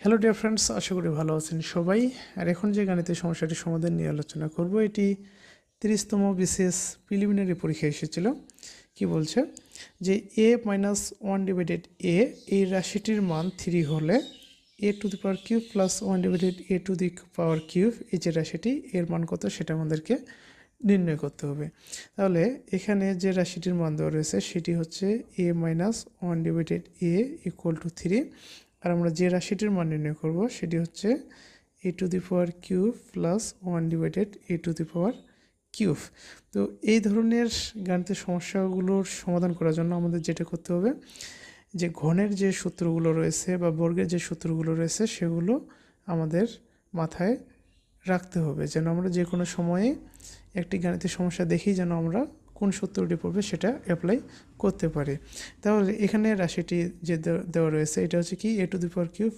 Hello dear friends, আশা করি ভালো আছেন সবাই। আর এখন যে গাণিতিক সমস্যাটির সমাধান নিয়ে আলোচনা করব, এটি 30তম বিসিএস প্রিলিমিনারি পরীক্ষায় এসেছিল। কি বলছে যে a-1 / a এই রাশিটির মান 3 হলে a⁴ প্লাস 1 / a⁴ এই যে রাশিটি, এর মান কত সেটা আমাদেরকে নির্ণয় করতে হবে। তাহলে এখানে যে রাশিটির মান দেওয়া রয়েছে সেটি হচ্ছে a-1 / a = 3। আর আমরা যে রাশিটির মান নির্ণয় করব সেটি হচ্ছে a⁴ প্লাস 1 / a⁴। তো এই ধরনের গাণিতিক সমস্যাগুলোর সমাধান করার জন্য আমাদের যেটা করতে হবে, যে ঘনের যে সূত্রগুলো রয়েছে বা বর্গের যে সূত্রগুলো রয়েছে সেগুলো আমাদের মাথায় রাখতে হবে, যেন আমরা যে কোনো সময়ে একটি গাণিতিক সমস্যা দেখি যেন আমরা কোন সূত্রটি পড়বে সেটা অ্যাপ্লাই করতে পারি। তাহলে এখানে রাশিটি যে দেওয়া রয়েছে এটা হচ্ছে কি a⁴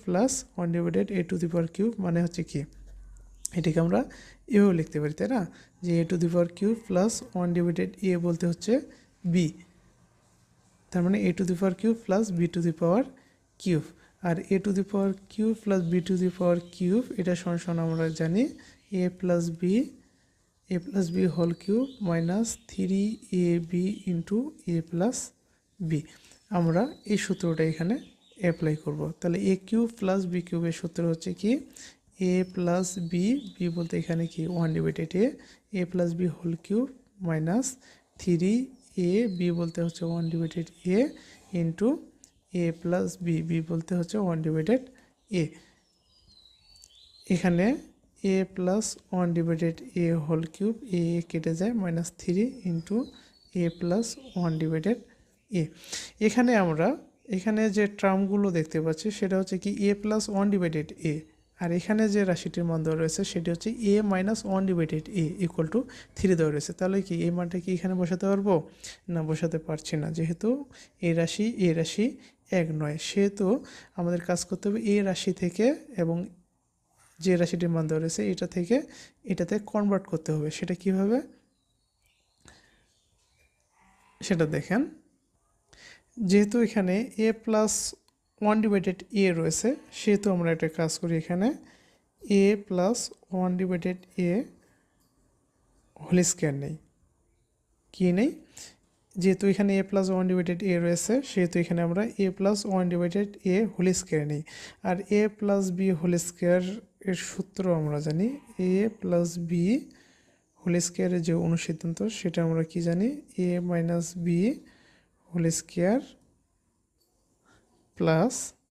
প্লাস 1 / a⁴, মানে হচ্ছে কি এটিকে আমরা এভাবে লিখতে পারি, তাই না? যে a⁴ প্লাস 1 / a বলতে হচ্ছে b, তার মানে a⁴ প্লাস b⁴, আর a⁴ প্লাস b⁴ এটা সমান আমরা জানি a plus b whole cube minus 3ab into a plus b। আমরা এই সূত্রটা এখানে অ্যাপ্লাই করব। তাহলে a³ প্লাস b³ এর সূত্র হচ্ছে কি a প্লাস b বলতে এখানে কি 1 / a plus b whole cube minus 3ab বলতে হচ্ছে 1 / a into a plus b বলতে হচ্ছে 1 / a। এখানে a plus 1 / a whole cube a কেটে যায় minus 3 into a plus 1 / a। এখানে আমরা এখানে যে টার্মগুলো দেখতে পাচ্ছি সেটা হচ্ছে কি a প্লাস 1 / a, আর এখানে যে রাশিটির মান দেওয়া রয়েছে সেটি হচ্ছে a মাইনাস 1 / a = 3 দেওয়া রয়েছে। তাহলে কি এই মানটা কি এখানে বসাতে পারবো? না, বসাতে পারছি না, যেহেতু এই রাশি এক নয়। সেহেতু আমাদের কাজ করতে হবে এই রাশি থেকে এবং যে রাশিটির মান দেওয়া রয়েছে এটা থেকে এটাতে কনভার্ট করতে হবে। সেটা কিভাবে সেটা দেখেন। যেহেতু এখানে a প্লাস 1 / a রয়েছে সেহেতু আমরা একটা কাজ করি, এখানে a plus 1 / a whole square নেই। কি নেই? যেহেতু এখানে a প্লাস 1 / a রয়েছে সেহেতু এখানে আমরা a plus 1 / a whole square নেই। আর a plus b whole square এর সূত্র আমরা জানি, a প্লাস b হোল স্কয়ারের যে অনুসিদ্ধান্ত সেটা আমরা কি জানি, a minus b whole square plus